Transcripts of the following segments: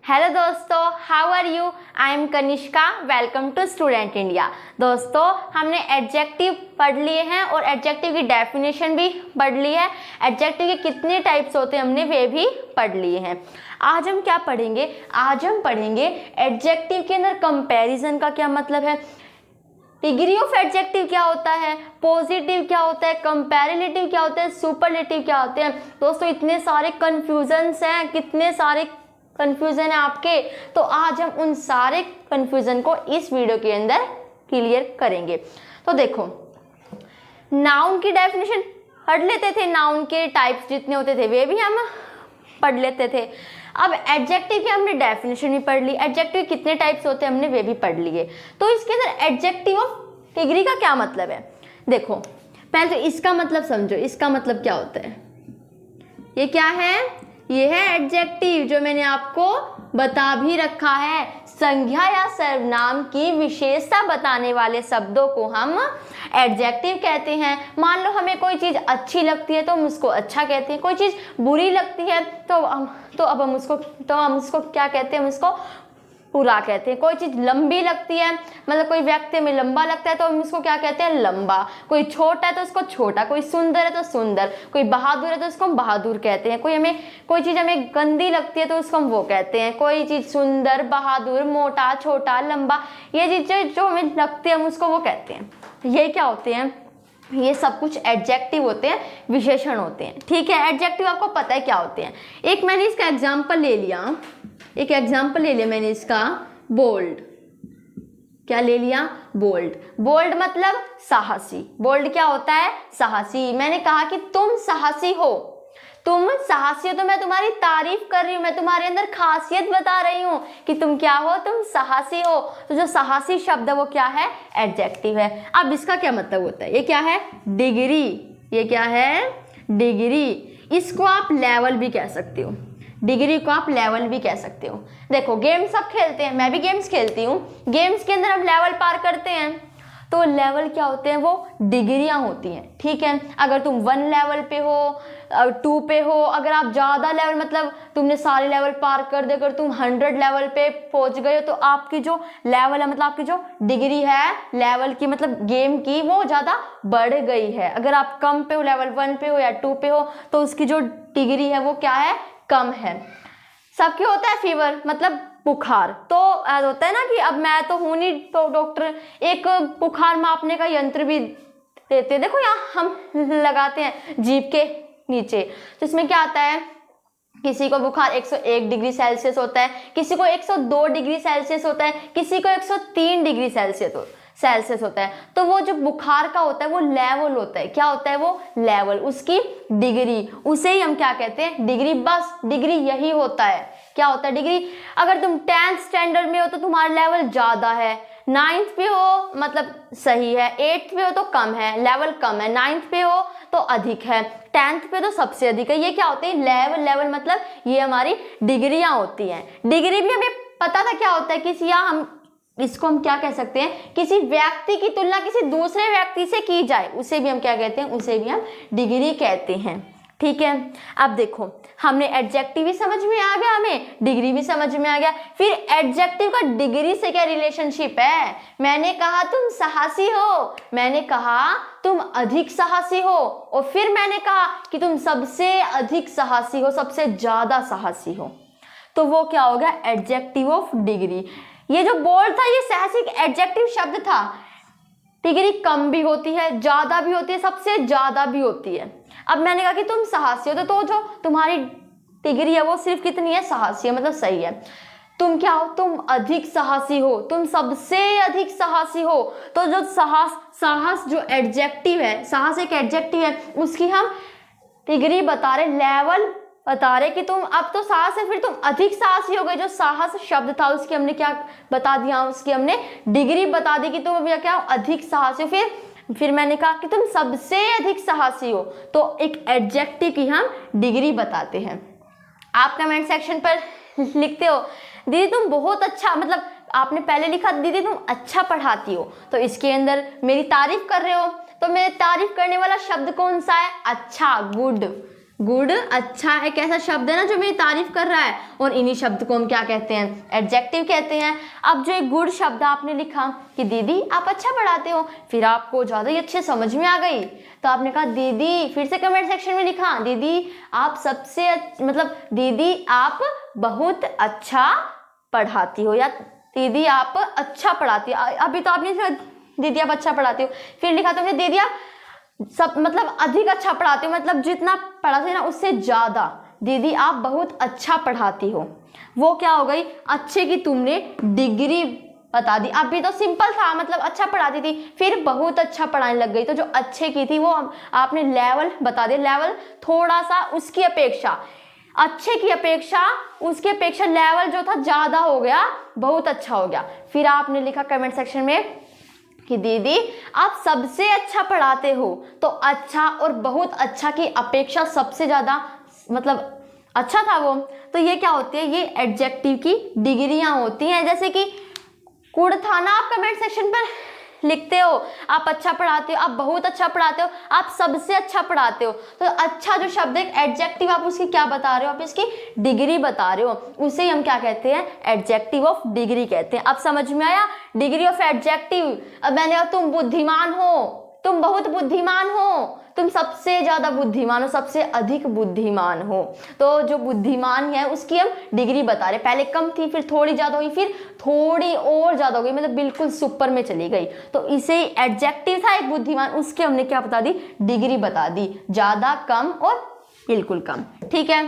Hello दोस्तों, how are you? I am Kanishka. Welcome to student India. दोस्तों, हमने adjective पढ़ लिए हैं और एडजेक्टिव की डेफिनेशन भी पढ़ ली है। एडजेक्टिव के कितने टाइप्स होते हैं हमने वे भी पढ़ लिए हैं। आज हम क्या पढ़ेंगे? आज हम पढ़ेंगे एडजेक्टिव के अंदर कंपैरिजन का क्या मतलब है, डिग्री ऑफ एडजेक्टिव क्या होता है, पॉजिटिव क्या होता है, कंपैरेटिव क्या होता है, सुपरलेटिव क्या होते हैं। दोस्तों, इतने सारे कन्फ्यूजन्स हैं, कितने सारे कन्फ्यूजन है आपके, तो आज हम उन सारे कन्फ्यूजन को इस वीडियो के अंदर क्लियर करेंगे। तो देखो, नाउन की डेफिनेशन पढ़ लेते थे, नाउन के टाइप्स जितने होते थे वे भी हम पढ़ लेते थे। अब एडजेक्टिव की हमने डेफिनेशन भी पढ़ ली, एडजेक्टिव कितने टाइप्स होते हैं हमने वे भी पढ़ लिए। तो इसके अंदर एडजेक्टिव ऑफ डिग्री का क्या मतलब है? देखो, पहले तो इसका मतलब समझो, इसका मतलब क्या होता है। ये क्या है? ये है एडजेक्टिव, जो मैंने आपको बता भी रखा है। संज्ञा या सर्वनाम की विशेषता बताने वाले शब्दों को हम एडजेक्टिव कहते हैं। मान लो हमें कोई चीज़ अच्छी लगती है तो हम उसको अच्छा कहते हैं, कोई चीज़ बुरी लगती है तो अब हम उसको क्या कहते हैं? हम उसको बुरा कहते हैं। कोई चीज़ लंबी लगती है, मतलब कोई व्यक्ति में लंबा लगता है तो हम इसको क्या कहते हैं? लंबा। कोई छोटा है तो उसको छोटा, कोई सुंदर है तो सुंदर, कोई बहादुर है तो उसको हम बहादुर कहते हैं। कोई चीज़ हमें गंदी लगती है तो उसको हम वो कहते हैं। कोई चीज़ सुंदर, बहादुर, मोटा, छोटा, लंबा, ये चीज़ें जो हमें लगती है हम उसको वो कहते हैं। ये क्या होते हैं? ये सब कुछ एडजेक्टिव होते हैं, विशेषण होते हैं। ठीक है, एडजेक्टिव आपको पता है क्या होते हैं। एक मैंने इसका एग्जाम्पल ले लिया, मैंने इसका बोल्ड। क्या ले लिया? बोल्ड। बोल्ड मतलब साहसी। बोल्ड क्या होता है? साहसी। मैंने कहा कि तुम साहसी हो, तो मैं तुम्हारी तारीफ कर रही हूँ, मैं तुम्हारे अंदर खासियत बता रही हूँ कि तुम क्या हो, तुम साहसी हो। तो जो साहसी शब्द है वो क्या है? एडजेक्टिव है। अब इसका क्या मतलब होता है? ये क्या है? डिग्री। ये क्या है? डिग्री। इसको आप लेवल भी कह सकते हो, डिग्री को आप लेवल भी कह सकते हो। देखो, गेम्स सब खेलते हैं, मैं भी गेम्स खेलती हूँ। गेम्स के अंदर हम लेवल पार करते हैं, तो लेवल क्या होते हैं? वो डिग्रियां होती हैं। ठीक है, अगर तुम 1 लेवल पे हो, 2 पे हो, अगर आप ज़्यादा लेवल, मतलब तुमने सारे लेवल पार कर दे, अगर तुम 100 लेवल पे पहुंच गए हो, तो आपकी जो लेवल है, मतलब आपकी जो डिग्री है लेवल की, मतलब गेम की, वो ज़्यादा बढ़ गई है। अगर आप कम पे हो, लेवल 1 पे हो या 2 पे हो, तो उसकी जो डिग्री है वो क्या है? कम है। सबके होता है फीवर, मतलब बुखार। तो होता है ना कि अब मैं तो हूं नहीं तो डॉक्टर, एक बुखार मापने का यंत्र भी देते हैं। देखो, यहाँ हम लगाते हैं जीभ के नीचे, तो इसमें क्या आता है? किसी को बुखार 101 डिग्री सेल्सियस होता है, किसी को 102 डिग्री सेल्सियस होता है, किसी को 103 डिग्री सेल्सियस होता है। तो वो जो बुखार का होता है वो लेवल होता है। क्या होता है? वो लेवल, उसकी डिग्री, उसे ही हम क्या कहते हैं? डिग्री। बस डिग्री यही होता है। क्या होता है? डिग्री। अगर तुम 10th स्टैंडर्ड में हो तो तुम्हारा लेवल ज्यादा है, 9th पे हो मतलब सही है, 8th पे हो तो कम है, लेवल कम है, 9th पे हो तो अधिक है, 10th पे तो सबसे अधिक है। ये क्या होते हैं? लेवल मतलब ये हमारी डिग्रियां होती हैं। डिग्री भी हमें पता था क्या होता है, इसको हम क्या कह सकते हैं? किसी व्यक्ति की तुलना किसी दूसरे व्यक्ति से की जाए, उसे भी हम क्या कहते हैं? उसे भी हम डिग्री कहते हैं। ठीक है, अब देखो, हमने एडजेक्टिव भी समझ में आ गया, हमें डिग्री भी समझ में आ गया। फिर एडजेक्टिव का डिग्री से क्या रिलेशनशिप है? मैंने कहा तुम साहसी हो, मैंने कहा तुम अधिक साहसी हो, और फिर मैंने कहा कि तुम सबसे अधिक साहसी हो, सबसे ज्यादा साहसी हो। तो वो क्या हो गया? Adjective of degree. ये जो बोल्ड था ये साहसी एडजेक्टिव शब्द था। डिग्री कम भी होती है, ज्यादा भी होती है, सबसे ज्यादा भी होती है। अब मैंने कहा कि तुम साहसी हो, तो जो तुम्हारी डिग्री है वो सिर्फ कितनी है? साहसी है, मतलब सही है। तुम क्या हो? तुम अधिक साहसी हो, तुम सबसे अधिक साहसी हो। तो जो साहस जो एडजेक्टिव है, साहस एक एडजेक्टिव है, उसकी हम डिग्री बता रहे, लेवल बता रहे कि तुम अब तो साहस है, फिर तुम अधिक साहसी हो गए। जो साहस शब्द था उसकी हमने क्या बता दिया? उसकी हमने डिग्री बता दी कि तुम अभी क्या हो? अधिक साहसी हो। फिर मैंने कहा कि तुम सबसे अधिक साहसी हो, तो एक एडजेक्टिव की हम डिग्री बताते हैं। आप कमेंट सेक्शन पर लिखते हो दीदी तुम बहुत अच्छा, मतलब आपने पहले लिखा दीदी तुम अच्छा पढ़ाती हो, तो इसके अंदर मेरी तारीफ कर रहे हो। तो मेरे तारीफ करने वाला शब्द कौन सा है? अच्छा, गुड। गुड, अच्छा एक ऐसा शब्द है ना जो मेरी तारीफ कर रहा है, और इन्हीं शब्द को हम क्या कहते हैं, एडजेक्टिव कहते हैं। अब जो एक गुड शब्द आपने लिखा कि दीदी आप अच्छा पढ़ाते हो, फिर आपको ज़्यादा ही अच्छे समझ में आ गई, तो आपने कहा दीदी, फिर से कमेंट सेक्शन में लिखा दीदी आप सबसे मतलब दीदी आप बहुत अच्छा पढ़ाती हो, या दीदी आप अच्छा पढ़ाती हो। अभी तो आपने दीदी आप अच्छा पढ़ाती हो, फिर लिखा तुमने दीदी आप सब मतलब अधिक अच्छा पढ़ाती हो, मतलब जितना पढ़ाती है ना उससे ज़्यादा, दीदी आप बहुत अच्छा पढ़ाती हो। वो क्या हो गई, अच्छे की तुमने डिग्री बता दी। अभी तो सिंपल था, मतलब अच्छा पढ़ाती थी, फिर बहुत अच्छा पढ़ाने लग गई, तो जो अच्छे की थी वो आपने लेवल बता दिया, लेवल थोड़ा सा उसकी अपेक्षा, अच्छे की अपेक्षा उसकी अपेक्षा लेवल जो था ज़्यादा हो गया, बहुत अच्छा हो गया। फिर आपने लिखा कमेंट सेक्शन में कि दीदी आप सबसे अच्छा पढ़ाते हो, तो अच्छा और बहुत अच्छा की अपेक्षा सबसे ज़्यादा मतलब अच्छा था वो। तो ये क्या होती है, ये एडजेक्टिव की डिग्रियां होती हैं। जैसे कि गुड था ना, आप कमेंट सेक्शन पर लिखते हो आप अच्छा पढ़ाते हो, आप बहुत अच्छा पढ़ाते हो, आप सबसे अच्छा पढ़ाते हो, तो अच्छा जो शब्द है एडजेक्टिव, आप उसकी क्या बता रहे हो, आप इसकी डिग्री बता रहे हो, उसे हम क्या कहते हैं, एडजेक्टिव ऑफ डिग्री कहते हैं। अब समझ में आया, डिग्री ऑफ एडजेक्टिव। अब मैंने कहा तुम बुद्धिमान हो, तुम बहुत बुद्धिमान हो, तुम सबसे ज़्यादा बुद्धिमान हो, सबसे अधिक बुद्धिमान हो, तो जो बुद्धिमान है उसकी हम डिग्री बता रहे। पहले कम थी, फिर थोड़ी ज़्यादा हुई, फिर थोड़ी और ज़्यादा हो गई, मतलब बिल्कुल सुपर में चली गई, तो इसे एडजेक्टिव था एक बुद्धिमान, उसके हमने क्या बता दी, डिग्री बता दी, ज़्यादा, कम और बिल्कुल कम। ठीक है,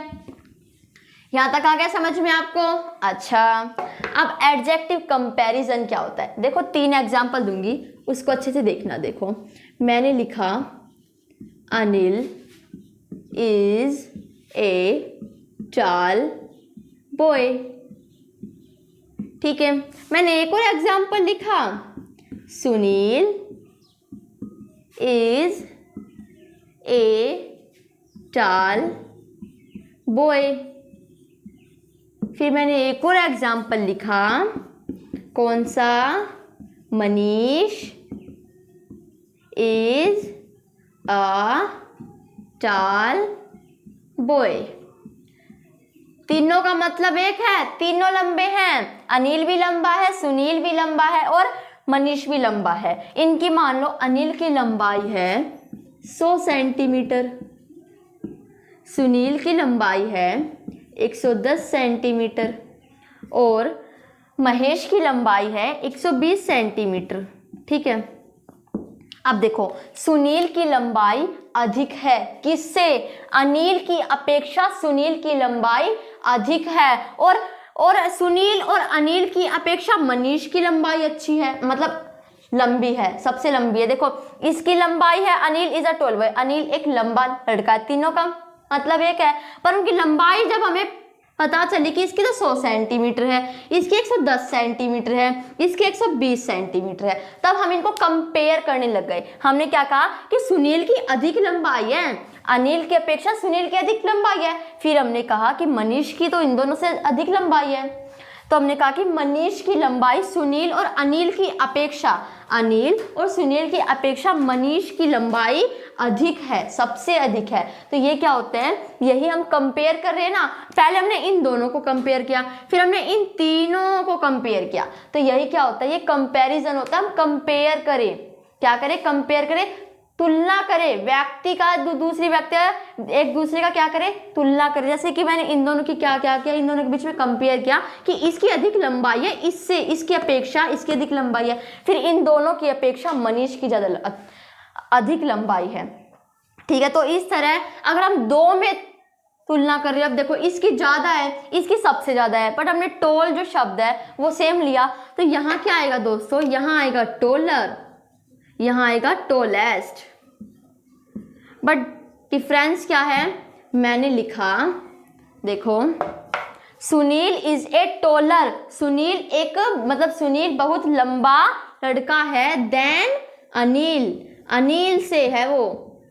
यहाँ तक आ गया समझ में आपको। अच्छा, अब एडजेक्टिव कंपैरिजन क्या होता है, देखो 3 एग्जाम्पल दूंगी, उसको अच्छे से देखना। देखो मैंने लिखा Anil is a tall boy, ठीक है। मैंने एक और एग्जाम्पल लिखा, Sunil is a tall boy. फिर मैंने एक और एग्जाम्पल लिखा, कौन सा, Manish is a tall boy. तीनों का मतलब एक है, तीनों लंबे हैं, अनिल भी लंबा है, सुनील भी लंबा है और मनीष भी लंबा है। इनकी मान लो अनिल की लंबाई है 100 सेंटीमीटर, सुनील की लंबाई है 110 सेंटीमीटर और महेश की लंबाई है 120 सेंटीमीटर, ठीक है। अब देखो सुनील की लंबाई अधिक है, किससे, अनिल की अपेक्षा सुनील की लंबाई अधिक है, और सुनील और अनिल की अपेक्षा मनीष की लंबाई अच्छी है, मतलब लंबी है, सबसे लंबी है। देखो इसकी लंबाई है, Anil is a tall boy, Anil एक लंबा लड़का है, तीनों का मतलब एक है, पर उनकी लंबाई जब हमें पता चली कि इसकी तो 100 सेंटीमीटर है, इसकी 110 सेंटीमीटर है, इसकी 120 सेंटीमीटर है, तब हम इनको कंपेयर करने लग गए। हमने क्या कहा कि सुनील की अधिक लंबाई है, अनिल की अपेक्षा सुनील की अधिक लंबाई है। फिर हमने कहा कि मनीष की तो इन दोनों से अधिक लंबाई है, तो हमने कहा कि मनीष की लंबाई सुनील और अनिल की अपेक्षा, अनिल और सुनील की अपेक्षा मनीष की लंबाई अधिक है, सबसे अधिक है। तो ये क्या होते हैं, यही हम कंपेयर कर रहे हैं ना। पहले हमने इन दोनों को कंपेयर किया, फिर हमने इन तीनों को कंपेयर किया, तो यही क्या होता है, ये कंपैरिजन होता है। हम कंपेयर करें, क्या करें, कंपेयर करें, तुलना करें, व्यक्ति का दूसरी व्यक्ति एक दूसरे का क्या करें, तुलना करें। जैसे कि मैंने इन दोनों की क्या क्या किया, इन दोनों के बीच में कंपेयर किया कि इसकी अधिक लंबाई है, इससे इसकी अपेक्षा इसकी अधिक लंबाई है, फिर इन दोनों की अपेक्षा मनीष की ज़्यादा अधिक लंबाई है, ठीक है। तो इस तरह अगर हम दो में तुलना कर रहे हैं, अब देखो इसकी ज़्यादा है, इसकी सबसे ज़्यादा है, बट हमने टोल जो शब्द है वो सेम लिया, तो यहाँ क्या आएगा दोस्तों, यहाँ आएगा टोलर, यहाँ आएगा टोलेस्ट, बट डिफरेंस क्या है, मैंने लिखा देखो सुनील इज ए टोलर, सुनील एक मतलब सुनील बहुत लंबा लड़का है, देन अनिल, अनिल से है वो,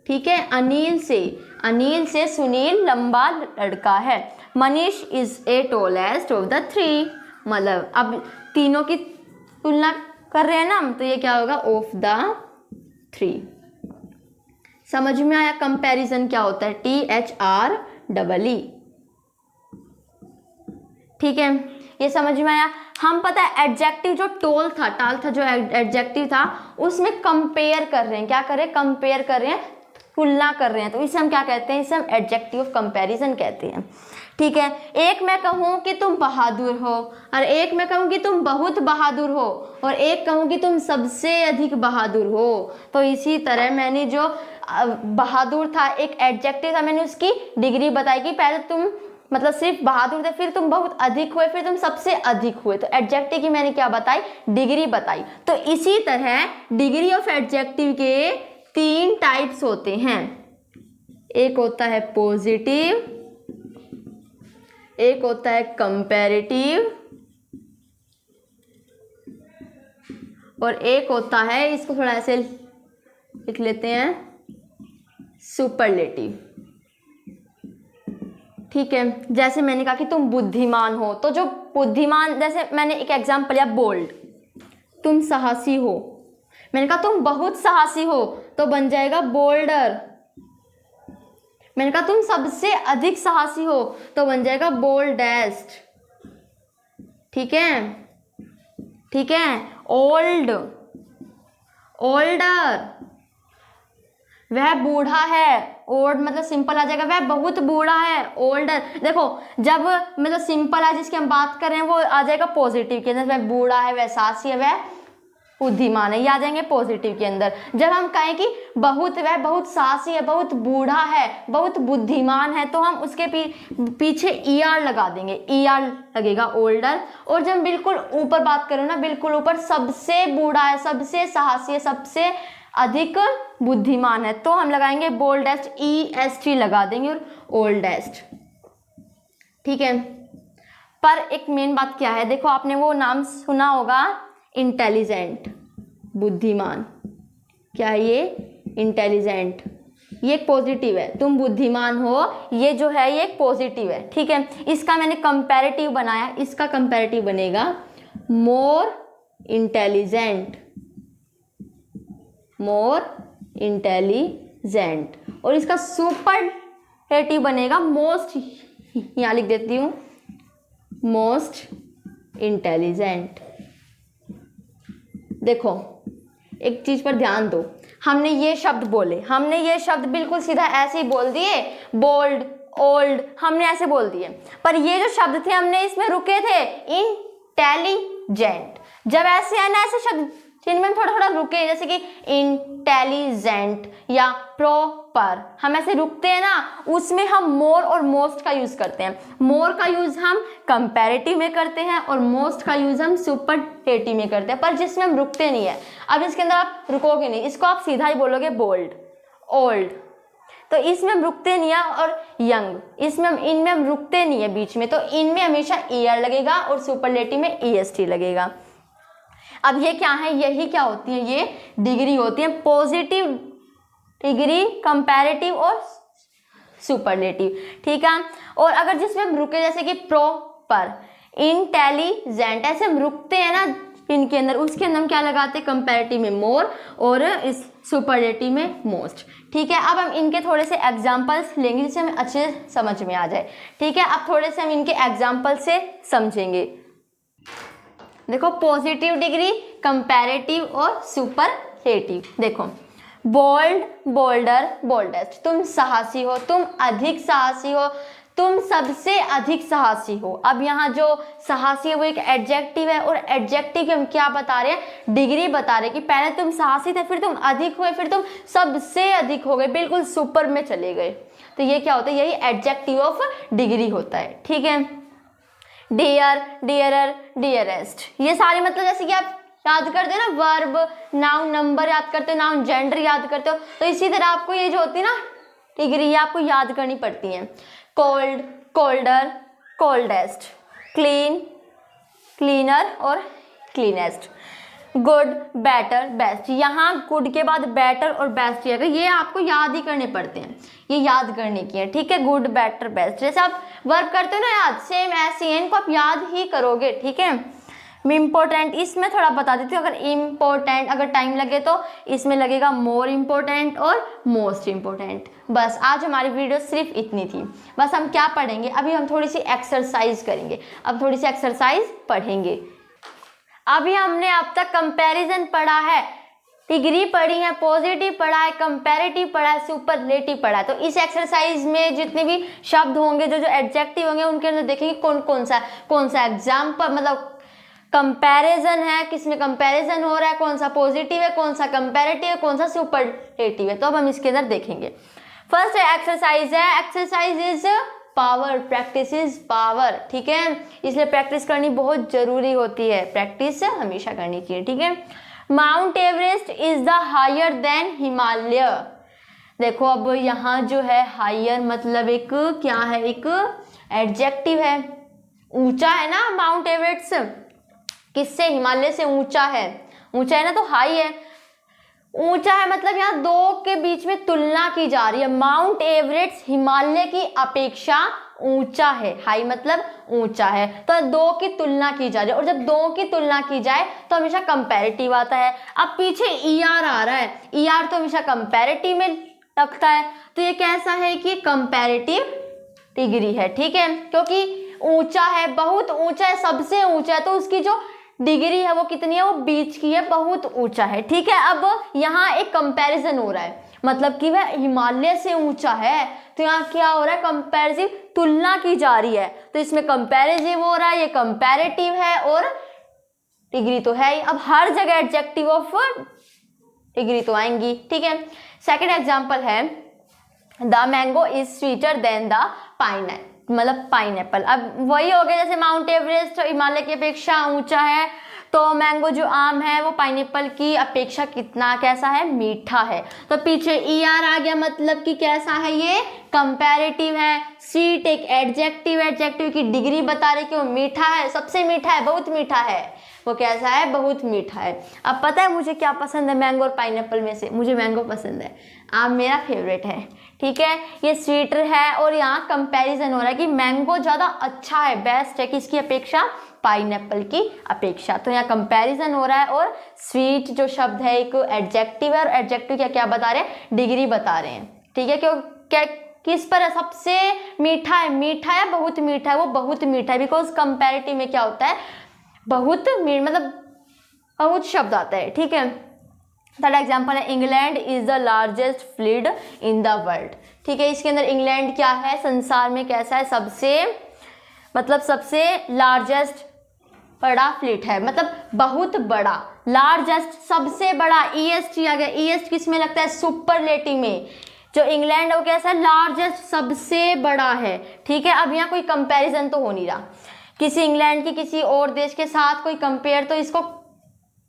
ठीक है, अनिल से सुनील लंबा लड़का है। Manish is a tallest of the 3, मतलब अब तीनों की तुलना कर रहे हैं ना, तो ये क्या होगा, ऑफ द 3, समझ में आया कंपैरिजन क्या होता है, THREE। ठीक है, ये समझ में आया। हम पता है एडजेक्टिव जो टाल था जो एडजेक्टिव था उसमें कंपेयर कर रहे हैं, क्या कर रहे हैं, कंपेयर कर रहे हैं, तुलना कर रहे हैं, तो इसे हम क्या कहते हैं, इसे हम एडजेक्टिव ऑफ कंपैरिजन कहते हैं। ठीक है, एक मैं कहूँ कि तुम बहादुर हो और एक मैं कहूँ कि तुम बहुत बहादुर हो और एक कहूँ कि तुम सबसे अधिक बहादुर हो, तो इसी तरह मैंने जो बहादुर था एक एडजेक्टिव था, मैंने उसकी डिग्री बताई कि पहले तुम मतलब सिर्फ बहादुर थे, फिर तुम बहुत अधिक हुए, फिर तुम सबसे अधिक हुए, तो एडजेक्टिव की मैंने क्या बताई, डिग्री बताई। तो इसी तरह डिग्री ऑफ एडजेक्टिव के 3 टाइप्स होते हैं, एक होता है पॉजिटिव, एक होता है कंपैरेटिव और एक होता है, इसको थोड़ा ऐसे लिख लेते हैं, सुपरलेटिव। ठीक है, जैसे मैंने कहा कि तुम बुद्धिमान हो, तो जो बुद्धिमान, जैसे मैंने एक एग्जांपल लिया बोल्ड, तुम साहसी हो, मैंने कहा तुम बहुत साहसी हो तो बन जाएगा बोल्डर। मैंने कहा तुम सबसे अधिक साहसी हो तो बन जाएगा बोल्डेस्ट। ठीक है, ठीक है, ओल्ड, ओल्डर, वह बूढ़ा है, ओल्ड मतलब सिंपल आ जाएगा, वह बहुत बूढ़ा है, ओल्डर। देखो जब मतलब सिंपल है जिसकी हम बात कर रहे हैं वो आ जाएगा पॉजिटिव के अंदर, वह बूढ़ा है, वह साहसी है, वह बुद्धिमान है, ये आ जाएंगे पॉजिटिव के अंदर। जब हम कहें कि वह बहुत साहसी है, बहुत बूढ़ा है, बहुत बुद्धिमान है, तो हम उसके पीछे ER लगा देंगे, ER लगेगा ओल्डर। और जब बिल्कुल ऊपर बात करें ना, बिल्कुल ऊपर सबसे बूढ़ा है, सबसे साहसी है, सबसे अधिक बुद्धिमान है, तो हम लगाएंगे बोल्डेस्ट, EST लगा देंगे और ओल्डेस्ट। ठीक है, पर एक मेन बात क्या है, देखो आपने वो नाम सुना होगा इंटेलिजेंट, बुद्धिमान, क्या है ये, इंटेलिजेंट, ये एक पॉजिटिव है, तुम बुद्धिमान हो, ये जो है ये एक पॉजिटिव है। ठीक है, इसका मैंने कंपैरेटिव बनाया, इसका कंपैरेटिव बनेगा मोर इंटेलिजेंट, मोर इंटेलिजेंट, और इसका सुपरलेटिव बनेगा मोस्ट, यहाँ लिख देती हूँ, मोस्ट इंटेलिजेंट। देखो एक चीज पर ध्यान दो, हमने ये शब्द बोले, हमने ये शब्द बिल्कुल सीधा ऐसे ही बोल दिए, बोल्ड, ओल्ड, हमने ऐसे बोल दिए, पर ये जो शब्द थे हमने इसमें रुके थे इंटेलिजेंट। जब ऐसे है ना ऐसे शब्द जिनमें हम थोड़ा थोड़ा रुके, जैसे कि इंटेलिजेंट या प्रॉपर, हम ऐसे रुकते हैं ना, उसमें हम मोर और मोस्ट का यूज करते हैं। मोर का यूज हम कंपैरेटिव में करते हैं और मोस्ट का यूज हम सुपरलेटिव में करते हैं, पर जिसमें हम रुकते नहीं है। अब इसके अंदर आप रुकोगे नहीं, इसको आप सीधा ही बोलोगे बोल्ड, ओल्ड, तो इसमें हम रुकते नहीं है, और यंग, इसमें हम, इनमें हम रुकते नहीं है बीच में, तो इनमें हमेशा ER लगेगा और सुपरलेटिव में EST लगेगा। अब ये क्या है, यही क्या होती है, ये डिग्री होती है, पॉजिटिव डिग्री, कंपैरेटिव और सुपरलेटिव। ठीक है, और अगर जिसमें हम रुके जैसे कि प्रॉपर, इंटेलिजेंट, ऐसे हम रुकते हैं ना इनके अंदर, उसके अंदर हम क्या लगाते हैं, कंपैरेटिव में मोर और इस सुपरलेटिव में मोस्ट। ठीक है, अब हम इनके थोड़े से एग्जाम्पल्स लेंगे जिससे हमें अच्छे से समझ में आ जाए। ठीक है, अब थोड़े से हम इनके एग्जाम्पल से समझेंगे। देखो पॉजिटिव डिग्री, कंपैरेटिव और सुपरलेटिव। देखो बोल्ड, बोल्डर, बोल्डेस्ट, तुम साहसी हो, तुम अधिक साहसी हो, तुम सबसे अधिक साहसी हो। अब यहाँ जो साहसी है वो एक एडजेक्टिव है, और एडजेक्टिव हम क्या बता रहे हैं, डिग्री बता रहे हैं कि पहले तुम साहसी थे, फिर तुम अधिक हुए, फिर तुम सबसे अधिक हो गए, बिल्कुल सुपर में चले गए। तो ये क्या होता है, यही एडजेक्टिव ऑफ डिग्री होता है। ठीक है, डियर, डियरर, डियरेस्ट, ये सारे मतलब जैसे कि आप याद करते हो ना, वर्ब, नाउन, नंबर याद करते हो, नाउन, जेंडर याद करते हो, तो इसी तरह आपको ये जो होती है ना डिग्री, ये आपको याद करनी पड़ती है। Cold, colder, coldest, clean, cleaner और क्लीनेस्ट, गुड, बेटर, बेस्ट। यहाँ गुड के बाद बेटर और बेस्ट ये आपको याद ही करने पड़ते हैं, ये याद करने की है। ठीक है, गुड, बेटर, बेस्ट, जैसे आप वर्ब करते हो ना याद, सेम ऐसे ही इनको आप याद ही करोगे। ठीक है, इम्पोर्टेंट इसमें थोड़ा बता देती हूँ, अगर इम्पोर्टेंट अगर टाइम लगे तो इसमें लगेगा मोर इम्पोर्टेंट और मोस्ट इम्पोर्टेंट। बस आज हमारी वीडियो सिर्फ इतनी थी। बस हम क्या पढ़ेंगे, अभी हम थोड़ी सी एक्सरसाइज करेंगे, अब थोड़ी सी एक्सरसाइज पढ़ेंगे। अभी हमने अब तक कंपैरिजन पढ़ा है, डिग्री पढ़ी है, पॉजिटिव पढ़ा है, कंपैरेटिव पढ़ा है, सुपरलेटिव पढ़ा है। तो इस एक्सरसाइज में जितने भी शब्द होंगे, जो जो एडजेक्टिव होंगे, उनके अंदर देखेंगे कौन सा एग्जाम्पल मतलब कंपैरिजन है, किसमें कंपैरिजन हो रहा है, कौन सा पॉजिटिव है, कौन सा कंपैरेटिव है, कौन सा सुपरलेटिव है। तो अब हम इसके अंदर देखेंगे। फर्स्ट एक्सरसाइज है, exercise is power, practice is power. ठीक है, इसलिए प्रैक्टिस करनी बहुत जरूरी होती है, प्रैक्टिस हमेशा करनी चाहिए। ठीक है, Mount Everest is the higher than Himalaya. देखो अब यहाँ जो है हायर मतलब एक क्या है, एक एडजेक्टिव है, ऊंचा है ना। माउंट एवरेस्ट किससे, हिमालय से ऊंचा है, ऊंचा है ना, तो हाई है। ऊंचा है मतलब यहाँ दो के बीच में तुलना की जा रही है। माउंट एवरेस्ट हिमालय की अपेक्षा ऊंचा है, हाई मतलब ऊंचा है, तो दो की तुलना की जा रही है। और जब दो की तुलना की जाए तो हमेशा कंपैरेटिव आता है। अब पीछे ईआर आ रहा है, ईआर तो हमेशा कंपैरेटिव में लगता है, तो ये कैसा है कि कंपैरेटिव डिग्री है। ठीक है, क्योंकि ऊंचा है, बहुत ऊंचा है, सबसे ऊंचा है, तो उसकी जो डिग्री है वो कितनी है, वो बीच की है, बहुत ऊंचा है। ठीक है, अब यहाँ एक कंपैरिजन हो रहा है, मतलब कि वह हिमालय से ऊंचा है, तो यहाँ क्या हो रहा है, कंपैरिटिव तुलना की जा रही है, तो इसमें कंपैरिटिव हो रहा है, ये कंपैरेटिव है और डिग्री तो है ही। अब हर जगह एडजेक्टिव ऑफ डिग्री तो आएंगी। ठीक है, सेकंड एग्जांपल है, the mango is sweeter than the pineapple, मतलब पाइनएप्पल। अब वही हो गया, जैसे माउंट एवरेस्ट हिमालय की अपेक्षा ऊंचा है, तो मैंगो जो आम है वो पाइनएप्पल की अपेक्षा कितना कैसा है, मीठा है। तो पीछे ईआर आ गया, मतलब कि कैसा है, ये कंपैरेटिव है। स्वीट एक एडजेक्टिव है, एडजेक्टिव की डिग्री बता रही कि वो मीठा है, सबसे मीठा है, बहुत मीठा है, वो कैसा है, बहुत मीठा है। अब पता है मुझे क्या पसंद है मैंगो और पाइनएप्पल में से, मुझे मैंगो पसंद है, आम मेरा फेवरेट है। ठीक है, ये स्वीटर है और यहाँ कंपैरिजन हो रहा है कि मैंगो ज़्यादा अच्छा है, बेस्ट है, किसकी अपेक्षा, पाइनएप्पल की अपेक्षा। तो यहाँ कंपैरिजन हो रहा है और स्वीट जो शब्द है एक एडजेक्टिव है, और एडजेक्टिव क्या क्या बता रहे हैं, डिग्री बता रहे हैं। ठीक है, क्यों क्या किस पर है, सबसे मीठा है, मीठा है, बहुत मीठा है, वो बहुत मीठा है, बिकॉज कंपैरेटिव में क्या होता है, बहुत मतलब बहुत शब्द आता है। ठीक है, थर्ड एग्जाम्पल है, England is the largest fleet in the world. ठीक है, इसके अंदर इंग्लैंड क्या है, संसार में कैसा है, सबसे मतलब सबसे लार्जेस्ट बड़ा फ्लीट है, मतलब बहुत बड़ा, लार्जेस्ट सबसे बड़ा, ईएसटी आ गया, ईएसटी किस में लगता है, सुपरलेटिव में। जो इंग्लैंड है वो कैसा है, लार्जेस्ट सबसे बड़ा है। ठीक है, अब यहाँ कोई कंपैरिजन तो हो नहीं रहा, किसी इंग्लैंड की किसी और देश के साथ कोई कंपेयर तो इसको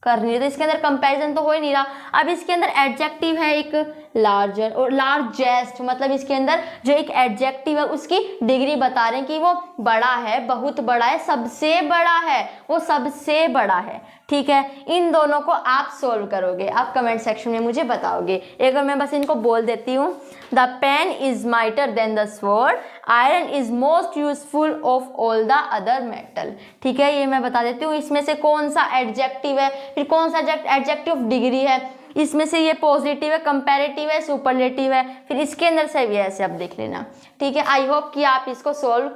कर नहीं रहे, तो इसके अंदर कंपैरिजन तो हो ही नहीं रहा। अब इसके अंदर एडजेक्टिव है एक लार्जर और लार्जेस्ट, मतलब इसके अंदर जो एक एडजेक्टिव है उसकी डिग्री बता रहे हैं कि वो बड़ा है, बहुत बड़ा है, सबसे बड़ा है, वो सबसे बड़ा है। ठीक है, इन दोनों को आप सोल्व करोगे, आप कमेंट सेक्शन में मुझे बताओगे। एक बार मैं बस इनको बोल देती हूँ, the pen is mightier than the sword, iron is most useful of all the other metal. ठीक है, ये मैं बता देती हूँ, इसमें से कौन सा एडजेक्टिव है, फिर कौन सा एडजेक्टिव ऑफ डिग्री है, इसमें से ये पॉजिटिव है, कंपैरेटिव है, सुपरलेटिव है, फिर इसके अंदर से भी ऐसे आप देख लेना। ठीक है, आई होप कि आप इसको सोल्व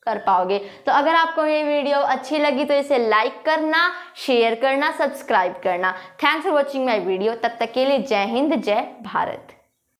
कर पाओगे। तो अगर आपको ये वीडियो अच्छी लगी तो इसे लाइक करना, शेयर करना, सब्सक्राइब करना। Thanks for watching my video. तब तक के लिए जय हिंद, जय भारत।